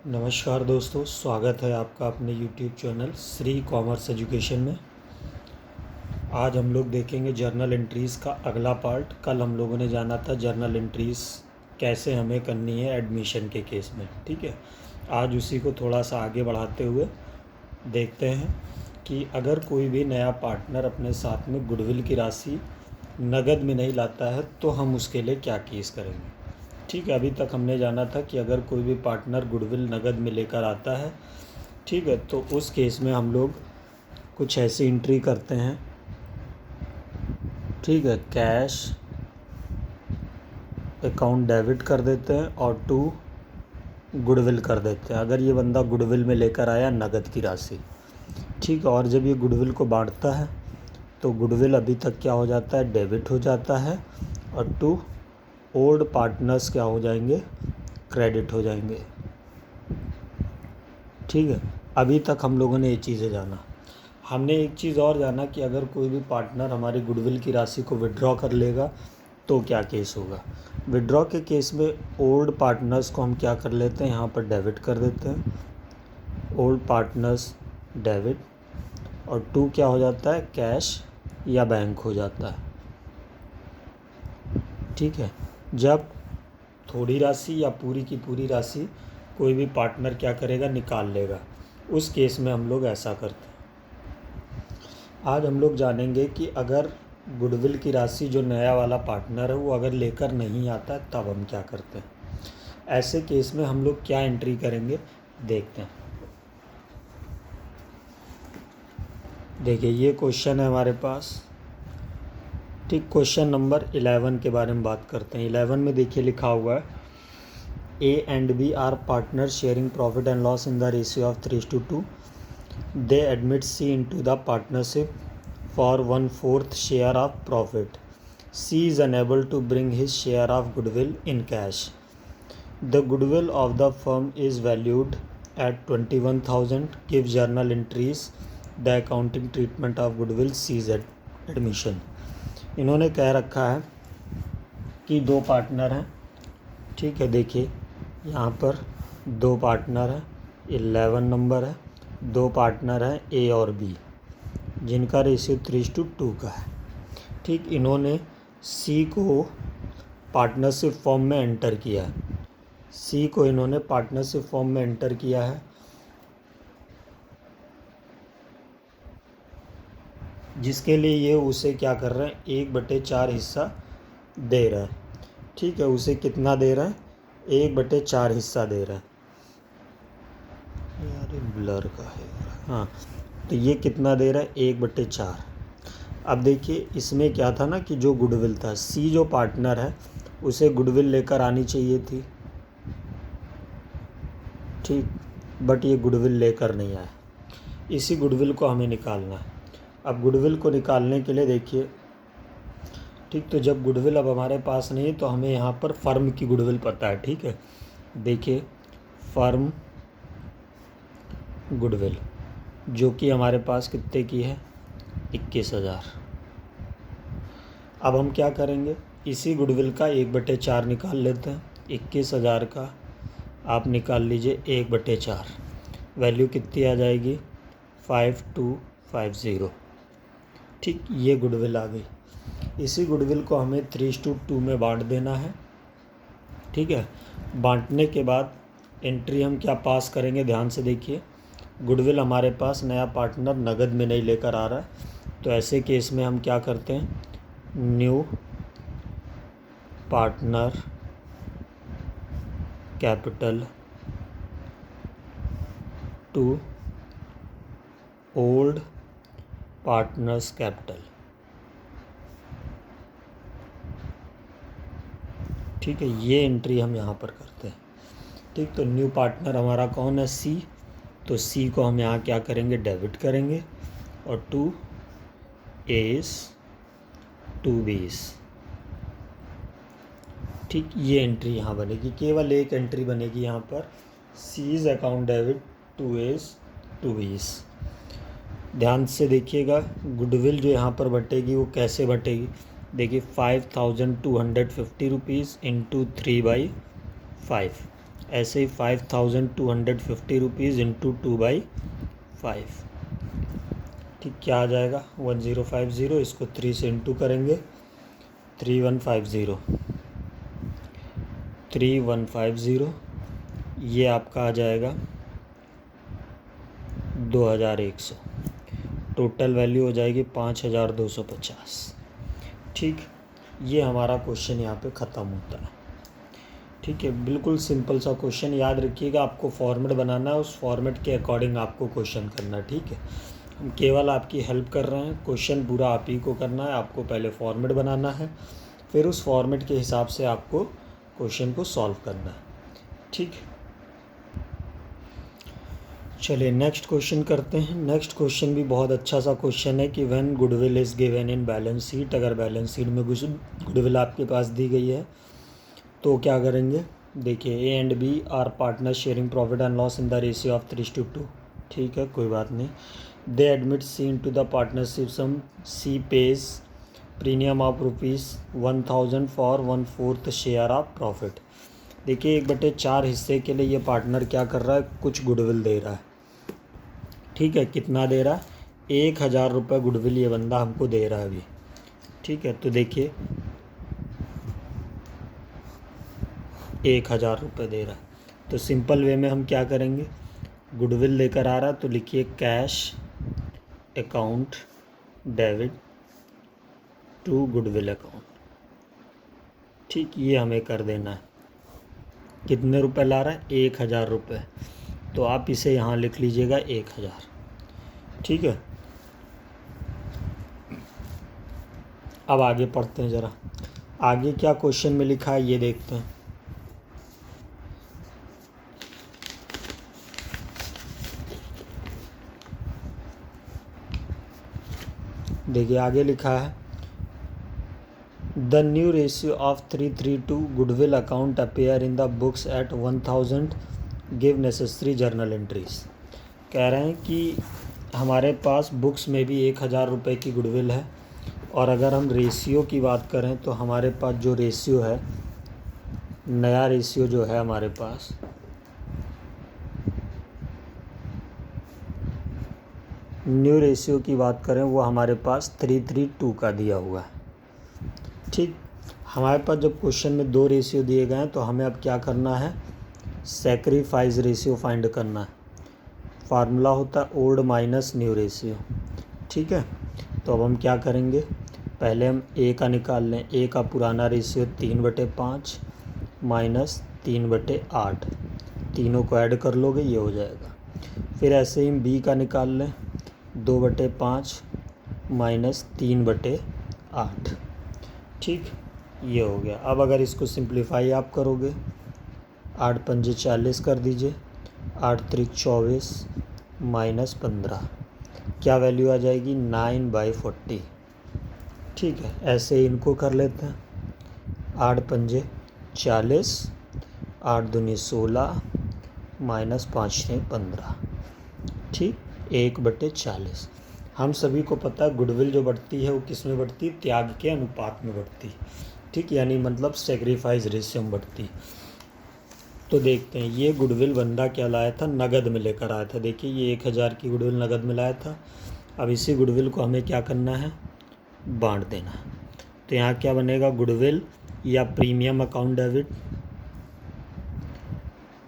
नमस्कार दोस्तों, स्वागत है आपका अपने YouTube channel Shri commerce education में। आज हम लोग देखेंगे जर्नल एंट्रीज़ का अगला पार्ट। कल हम लोगों ने जाना था जर्नल एंट्रीज़ कैसे हमें करनी है एडमिशन के केस में, ठीक है। आज उसी को थोड़ा सा आगे बढ़ाते हुए देखते हैं कि अगर कोई भी नया पार्टनर अपने साथ में गुडविल की राशि नगद में नहीं लाता है तो हम उसके लिए क्या केस करेंगे, ठीक है। अभी तक हमने जाना था कि अगर कोई भी पार्टनर गुडविल नगद में लेकर आता है, ठीक है, तो उस केस में हम लोग कुछ ऐसी एंट्री करते हैं, ठीक है। कैश अकाउंट डेबिट कर देते हैं और टू गुडविल कर देते हैं। अगर ये बंदा गुडविल में लेकर आया नगद की राशि, ठीक है, और जब ये गुडविल को बांटता है तो गुडविल अभी तक क्या हो जाता है, डेबिट हो जाता है, और टू ओल्ड पार्टनर्स क्या हो जाएंगे, क्रेडिट हो जाएंगे, ठीक है। अभी तक हम लोगों ने ये चीज़ें जाना। हमने एक चीज़ और जाना कि अगर कोई भी पार्टनर हमारी गुडविल की राशि को विड्रॉ कर लेगा तो क्या केस होगा। विड्रॉ के केस में ओल्ड पार्टनर्स को हम क्या कर लेते हैं, यहाँ पर डेबिट कर देते हैं, ओल्ड पार्टनर्स डेबिट, और टू क्या हो जाता है, कैश या बैंक हो जाता है, ठीक है। जब थोड़ी राशि या पूरी की पूरी राशि कोई भी पार्टनर क्या करेगा, निकाल लेगा, उस केस में हम लोग ऐसा करते हैं। आज हम लोग जानेंगे कि अगर गुडविल की राशि जो नया वाला पार्टनर है वो अगर लेकर नहीं आता तब हम क्या करते हैं। ऐसे केस में हम लोग क्या एंट्री करेंगे देखते हैं। देखिए ये क्वेश्चन है हमारे पास, ठीक। क्वेश्चन नंबर 11 के बारे में बात करते हैं। 11 में देखिए लिखा हुआ है, A and B are partners sharing profit and loss in the ratio of 3:2. They admit C into the partnership for 1/4 share of profit. C is unable to bring his share of goodwill in cash. The goodwill of the firm is valued at 21,000. Give journal entries the accounting treatment of goodwill C's admission. इन्होंने कह रखा है कि दो partner हैं, ठीक है। देखिए यहाँ पर दो पार्टनर हैं, 11 नंबर है, दो पार्टनर हैं ए और बी जिनका रेशियो 3:2 का है, ठीक। इन्होंने सी को पार्टनरशिप फॉर्म में एंटर किया है, सी को इन्होंने पार्टनरशिप फॉर्म में एंटर किया है, जिसके लिए ये उसे क्या कर रहे हैं, 1/4 हिस्सा दे रहा है, ठीक है। उसे कितना दे रहा है, 1/4 हिस्सा दे रहा है, यार ब्लर का है, हाँ। तो ये कितना दे रहा है, 1/4। अब देखिए इसमें क्या था ना कि जो गुडविल था, सी जो पार्टनर है उसे गुडविल लेकर आनी चाहिए थी, ठीक, बट ये गुडविल लेकर नहीं आया। इसी गुडविल को हमें निकालना है। अब गुडविल को निकालने के लिए देखिए, ठीक, तो जब गुडविल अब हमारे पास नहीं है तो हमें यहाँ पर फर्म की गुडविल पता है, ठीक है। देखिए फर्म गुडविल जो कि हमारे पास कितने की है, 21,000। अब हम क्या करेंगे, इसी गुडविल का 1/4 निकाल लेते हैं। 21,000 का आप निकाल लीजिए 1/4, वैल्यू कितनी आ जाएगी, 5250, ठीक। ये गुडविल आ गई। इसी गुडविल को हमें 3:2 में बांट देना है, ठीक है। बांटने के बाद एंट्री हम क्या पास करेंगे, ध्यान से देखिए। गुडविल हमारे पास नया पार्टनर नगद में नहीं लेकर आ रहा है, तो ऐसे केस में हम क्या करते हैं, new partner capital to old partners capital, ठीक है। ये एंट्री हम यहाँ पर करते हैं, ठीक। तो न्यू पार्टनर हमारा कौन है, सी, तो सी को हम यहाँ क्या करेंगे, डेबिट करेंगे, और टू एस टू बीस, ठीक। ये एंट्री यहाँ बनेगी, केवल एक एंट्री बनेगी यहाँ पर, C's account debit to A's to B's. ध्यान से देखिएगा, गुडविल जो यहाँ पर बटेगी वो कैसे बटेगी, देखिए 5,250 रुपीज़ इंटू 3/5, ऐसे ही 5250 रुपीज़ इंटू 2/5। ठीक, क्या आ जाएगा 1050, इसको 3 से इंटू करेंगे 3150, ये आपका आ जाएगा 2100। टोटल वैल्यू हो जाएगी 5250। ठीक, ये हमारा क्वेश्चन यहाँ पे ख़त्म होता है। ठीक है, बिल्कुल सिंपल सा क्वेश्चन। याद रखिएगा, आपको फॉर्मेट बनाना है, उस फॉर्मेट के अकॉर्डिंग आपको क्वेश्चन करना है। ठीक है, हम केवल आपकी हेल्प कर रहे हैं, क्वेश्चन पूरा आप ही को करना है। आपको पहले फॉर्मेट बनाना है, फिर उस फॉर्मेट के हिसाब से आपको क्वेश्चन को सॉल्व करना है। ठीक, चलिए नेक्स्ट क्वेश्चन करते हैं। नेक्स्ट क्वेश्चन भी बहुत अच्छा सा क्वेश्चन है कि when goodwill is given in balance sheet, अगर बैलेंस शीट में गुडविल आपके पास दी गई है तो क्या करेंगे। देखिए, A and B are partner sharing profit and loss in the ratio of 3:2। ठीक है, कोई बात नहीं। They admit C into the partnership some, C pays premium of ₹1000 for 1/4 share of profit. देखिए, 1/4 हिस्से के लिए ये पार्टनर क्या कर रहा है, कुछ गुडविल दे रहा है। ठीक है, कितना दे रहा है, 1000 रुपये गुडविल ये बंदा हमको दे रहा है अभी। ठीक है, तो देखिए 1000 रुपये दे रहा है, तो सिंपल वे में हम क्या करेंगे, गुडविल लेकर आ रहा है तो लिखिए cash account debit to goodwill account. ठीक, ये हमें कर देना है। कितने रुपए ला रहा है, 1000 रुपये, तो आप इसे यहाँ लिख लीजिएगा 1000। ठीक है, अब आगे पढ़ते हैं ज़रा, आगे क्या क्वेश्चन में लिखा है ये देखते हैं। देखिए, आगे लिखा है the new ratio of 3:3 goodwill account appear in the books at 1000, give necessary journal entries. कह रहे हैं कि हमारे पास बुक्स में भी 1000 रुपये की गुडविल है, और अगर हम रेशियो की बात करें तो हमारे पास जो रेशियो है, नया रेशियो जो है हमारे पास, न्यू रेशियो की बात करें वो हमारे पास 3:2 का दिया हुआ है। ठीक, हमारे पास जब क्वेश्चन में 2 रेशियो दिए गए हैं तो हमें अब क्या करना है, सैक्रिफाइस रेशियो फाइंड करना है। फार्मूला होता है ओल्ड माइनस न्यू रेशियो। ठीक है, तो अब हम क्या करेंगे, पहले हम ए का निकाल लें। ए का पुराना रेशियो 3/5 माइनस 3/8, तीनों को ऐड कर लोगे ये हो जाएगा। फिर ऐसे ही हम बी का निकाल लें, 2/5 माइनस 3/8। ठीक, ये हो गया। अब अगर इसको सिंप्लीफाई आप करोगे, 8 पंजे 40 कर दीजिए, 8 त्रिक 24 माइनस 15, क्या वैल्यू आ जाएगी 9/40। ठीक है, ऐसे ही इनको कर लेते हैं, 8 पंजे 40, 8 दूनी 16 माइनस 5 15। ठीक, 1/40। हम सभी को पता है गुडविल जो बढ़ती है वो किस में बढ़ती है, त्याग के अनुपात में बढ़ती है। ठीक, यानी मतलब सेक्रीफाइस रेशियो में बढ़ती। तो देखते हैं, ये गुडविल बंदा क्या लाया था, नगद में लेकर आया था। देखिए, ये 1000 की गुडविल नगद में लाया था। अब इसी गुडविल को हमें क्या करना है, बांट देना है। तो यहाँ क्या बनेगा, गुडविल या premium account debit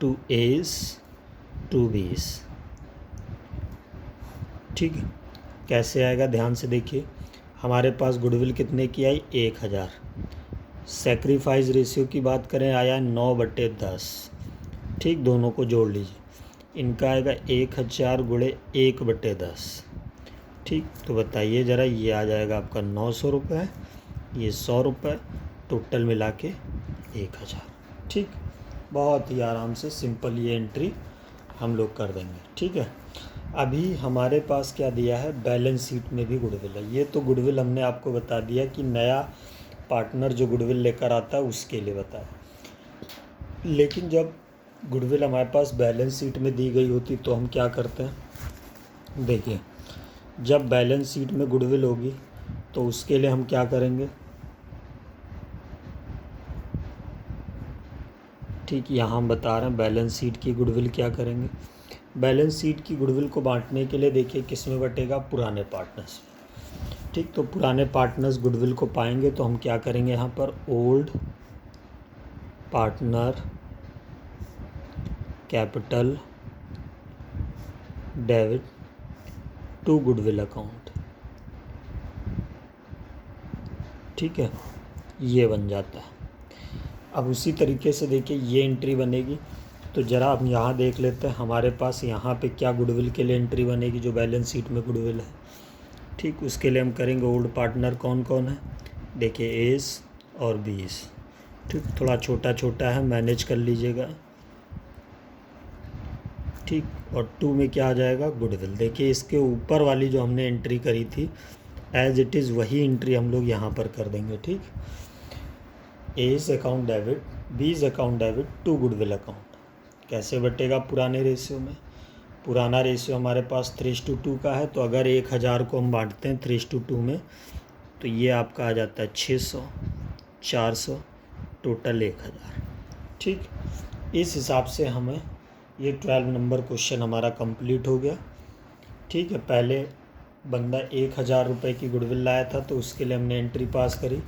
to A's to B's. ठीक है, कैसे आएगा, ध्यान से देखिए। हमारे पास गुडविल कितने की आई, 1000। सैक्रिफाइस रेशियो की बात करें, आया 9/10। ठीक, दोनों को जोड़ लीजिए, इनका आएगा 1000 गुणे 1/10। ठीक, तो बताइए ज़रा, ये आ जाएगा आपका 900 रुपये, ये 100 रुपये, टोटल मिला के 1000। ठीक, बहुत ही आराम से सिंपल ये एंट्री हम लोग कर देंगे। ठीक है, अभी हमारे पास क्या दिया है, बैलेंस शीट में भी गुडविल है। ये तो गुडविल हमने आपको बता दिया कि नया पार्टनर जो गुडविल लेकर आता है उसके लिए बताया, लेकिन जब गुडविल हमारे पास बैलेंस शीट में दी गई होती तो हम क्या करते हैं। देखिए, जब बैलेंस शीट में गुडविल होगी तो उसके लिए हम क्या करेंगे, ठीक, यहाँ हम बता रहे हैं बैलेंस शीट की गुडविल क्या करेंगे। बैलेंस शीट की गुडविल को बांटने के लिए देखिए किस में बटेगा, पुराने पार्टनर्स। ठीक, तो पुराने पार्टनर्स गुडविल को पाएंगे तो हम क्या करेंगे, यहाँ पर old partner capital debit to goodwill account. ठीक है, ये बन जाता है। अब उसी तरीके से देखिए ये एंट्री बनेगी, तो ज़रा हम यहाँ देख लेते हैं हमारे पास यहाँ पे क्या गुडविल के लिए एंट्री बनेगी जो बैलेंस शीट में गुडविल है। ठीक, उसके लिए हम करेंगे ओल्ड पार्टनर कौन कौन है, देखिए एस और बीस। ठीक, थोड़ा छोटा छोटा है, मैनेज कर लीजिएगा। ठीक, और 2 में क्या आ जाएगा, गुडविल। देखिए इसके ऊपर वाली जो हमने एंट्री करी थी एज इट इज़ वही एंट्री हम लोग यहाँ पर कर देंगे। ठीक, A's account debit, B's account debit to goodwill account. कैसे बटेगा, पुराने रेशियो में। पुराना रेशियो हमारे पास 3:2 का है, तो अगर 1000 को हम बांटते हैं 3:2 में तो ये आपका आ जाता है 600, 400, टोटल 1000। ठीक, इस हिसाब से हमें ये 12 नंबर क्वेश्चन हमारा कंप्लीट हो गया। ठीक है, पहले बंदा 1000 रुपये की गुडविल लाया था तो उसके लिए हमने एंट्री पास करी,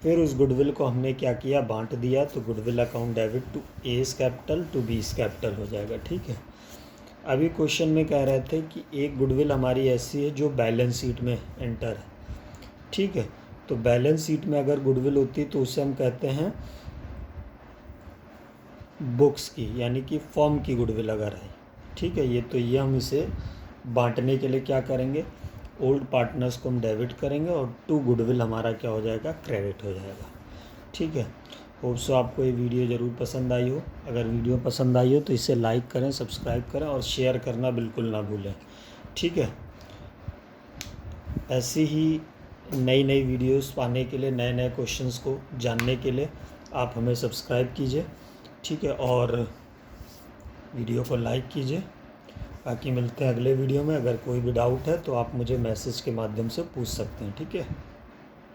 फिर उस गुडविल को हमने क्या किया, बांट दिया, तो goodwill account debit to A's capital to B's capital हो जाएगा। ठीक है, अभी क्वेश्चन में कह रहे थे कि एक गुडविल हमारी ऐसी है जो बैलेंस शीट में एंटर है। ठीक है, तो बैलेंस शीट में अगर गुडविल होती तो उसे हम कहते हैं बुक्स की, यानी कि फॉर्म की गुडविल अगर है। ठीक है, ये तो ये हम इसे बांटने के लिए क्या करेंगे, ओल्ड पार्टनर्स को हम डेबिट करेंगे और टू गुडविल हमारा क्या हो जाएगा, क्रेडिट हो जाएगा। ठीक है, होप सो आपको ये वीडियो ज़रूर पसंद आई हो। अगर वीडियो पसंद आई हो तो इसे लाइक करें, सब्सक्राइब करें और शेयर करना बिल्कुल ना भूलें। ठीक है, ऐसी ही नई नई वीडियोस पाने के लिए, नए नए क्वेश्चंस को जानने के लिए आप हमें सब्सक्राइब कीजिए। ठीक है, और वीडियो को लाइक कीजिए। बाकी मिलते हैं अगले वीडियो में। अगर कोई भी डाउट है तो आप मुझे मैसेज के माध्यम से पूछ सकते हैं। ठीक है।